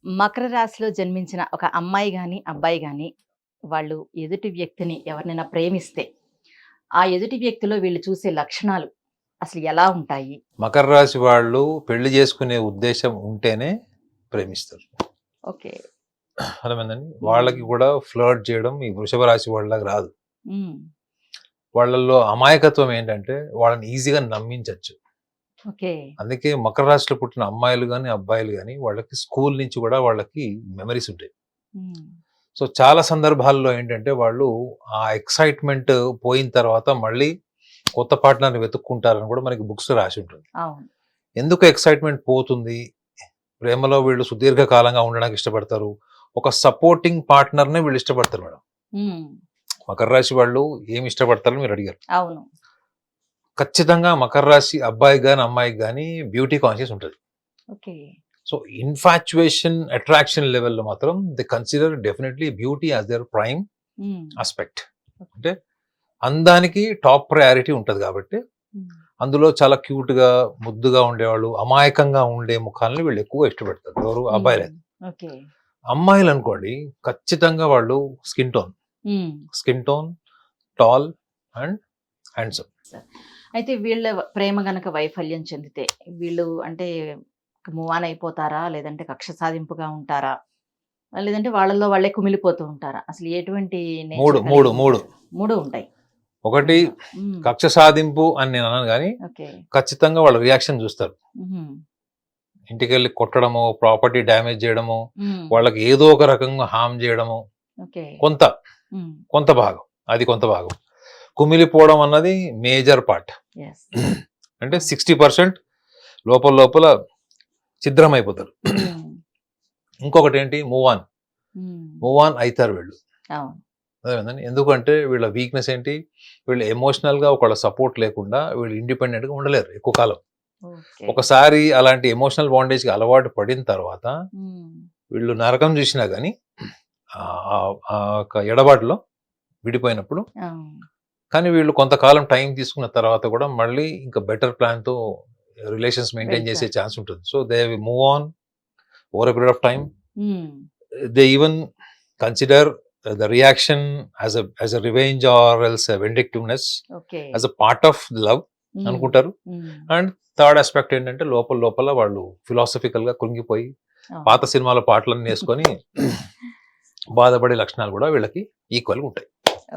మకర రాశిలో జన్మించిన ఒక అమ్మాయి గాని, అబ్బాయి గాని వాళ్ళు ఎదుటి వ్యక్తిని ఎవరినైనా ప్రేమిస్తే, ఆ ఎదుటి వ్యక్తిలో వీళ్ళు చూసే లక్షణాలు అసలు ఎలా ఉంటాయి? మకర రాశి వాళ్ళు పెళ్లి చేసుకునే ఉద్దేశం ఉంటేనే ప్రేమిస్తారు. ఓకే. అర్థమైందండి. వాళ్ళకి కూడా ఫ్లర్ట్ చేయడం ఈ వృషభ రాశి వాళ్ళకి రాదు. హ్మ్. వాళ్ళల్లో అమాయకత్వం ఏంటంటే వాళ్ళని ఈజీగా నమ్మించవచ్చు. ఓకే. అందుకే మకర రాశిలో పుట్టిన అమ్మాయిలు కానీ అబ్బాయిలు కానీ వాళ్ళకి స్కూల్ నుంచి కూడా వాళ్ళకి మెమరీస్ ఉంటాయి. హ్మ్. సో చాలా సందర్భాల్లో ఏంటంటే వాళ్ళు ఆ ఎక్సైట్మెంట్ పోయిన తర్వాత మళ్ళీ కొత్త పార్ట్నర్ని వెతుక్కుంటారని కూడా మనకి బుక్స్లో రాసి ఉంటుంది. అవును. ఎందుకు ఎక్సైట్మెంట్ పోతుంది? ప్రేమలో వీళ్ళు సుదీర్ఘకాలంగా ఉండడానికి ఇష్టపడతారు. ఒక సపోర్టింగ్ పార్ట్నర్‌నే వీళ్ళు ఇష్టపడతారు మేడం. హ్మ్. మకర రాశి వాళ్ళు ఏమి ఇష్టపడతారని మీరు అడిగారు. అవును. ఖచ్చితంగా మకర రాశి అబ్బాయికి గాని, అమ్మాయికి గాని బ్యూటీ కాన్షియస్ ఉంటది. ఓకే. సో ఇన్ఫాచ్యుయేషన్, అట్రాక్షన్ లెవెల్‌లో మాత్రం they consider definitely beauty as their prime hmm. Aspect. అంటే అందానికి టాప్ ప్రయారిటీ ఉంటది కాబట్టి హ్మ్. అందులో చాలా క్యూట్‌గా, ముద్దుగా ఉండేవాళ్ళు, అమాయకంగా ఉండే ముఖాలని వీళ్ళు ఎక్కువగా ఇష్టపడతారు. ఎవరు? అబ్బాయిలే. ఓకే. అమ్మాయిలనుకోండి ఖచ్చితంగా వాళ్ళు స్కిన్ టోన్, హ్మ్. Skin tone, tall and handsome. అయితే వీళ్ళ ప్రేమ గనక వైఫల్యం చెందితే వీళ్ళు అంటే మూవ్ ఆన్ అయిపోతారా? లేదంటే కక్ష సాధింపుగా ఉంటారా? లేదంటే వాళ్ళలో వాళ్ళే కుమిలిపోతూ ఉంటారా? అసలు ఎటువంటి 3, నేచర్ 3, కలిగి 3. ఉంటారు? 3 ఉంటాయి. ఒకటి హ్మ్. కక్ష సాధింపు అని నేను అనను గానీ, ఓకే. ఖచ్చితంగా వాళ్ళ రియాక్షన్ చూస్తారు. హుహు. ఇంటికెళ్ళి కొట్టడమో, ప్రాపర్టీ డ్యామేజ్ చేయడమో, హ్మ్. వాళ్ళకి ఏదో ఒక రకంగా హార్మ్ చేయడమో, ఓకే. కొంత, హ్మ్. కొంత భాగం. అది కొంత భాగం. కుమిలిపోవడం అన్నది మేజర్ పార్ట్. యెస్. అంటే 60% లోపల లోపల ఛిద్రమైపోతారు. హ్మ్. ఇంకొకటేంటి మూవ్ ఆన్. హ్మ్. మూవ్ ఆన్ అయితారు వీళ్ళు. అవును. అర్థమైందండి. ఎందుకంటే వీళ్ళ వీక్‌నెస్ ఏంటి? వీళ్ళు ఎమోషనల్‌గా ఒకళ్ళ సపోర్ట్ లేకుండా వీళ్ళు ఇండిపెండెంట్‌గా ఉండలేరు ఎక్కువ కాలం. ఓకే. ఒకసారి అలాంటి ఎమోషనల్ బాండేజ్‌కి అలవాటు పడిన తర్వాత హ్మ్. వీళ్ళు నరకం చూసినా గానీ ఆ ఒక ఎడబాటులో విడిపోయినప్పుడు అవును. కానీ వీళ్ళు కొంతకాలం టైం తీసుకున్న తర్వాత కూడా మళ్ళీ ఇంకా బెటర్ ప్లాన్‌తో రిలేషన్స్ మెయింటైన్ చేసే వెళ్తారు. ఛాన్స్ ఉంటుంది. So, they move on over a period of time. హ్మ్. They even consider the reaction as a revenge or else a vindictiveness okay. as a part of love హ్మ్. అనుకుంటారు. హ్మ్. And third aspect ఏంటంటే లోపల లోపల వాళ్ళు ఫిలాసఫికల్‌గా కృంగిపోయి అవును. పాత సినిమాల పాటలన్నీ యేసుకొని బాధపడే లక్షణాలు కూడా వీళ్ళకి ఈక్వల్‌గా ఉంటాయి.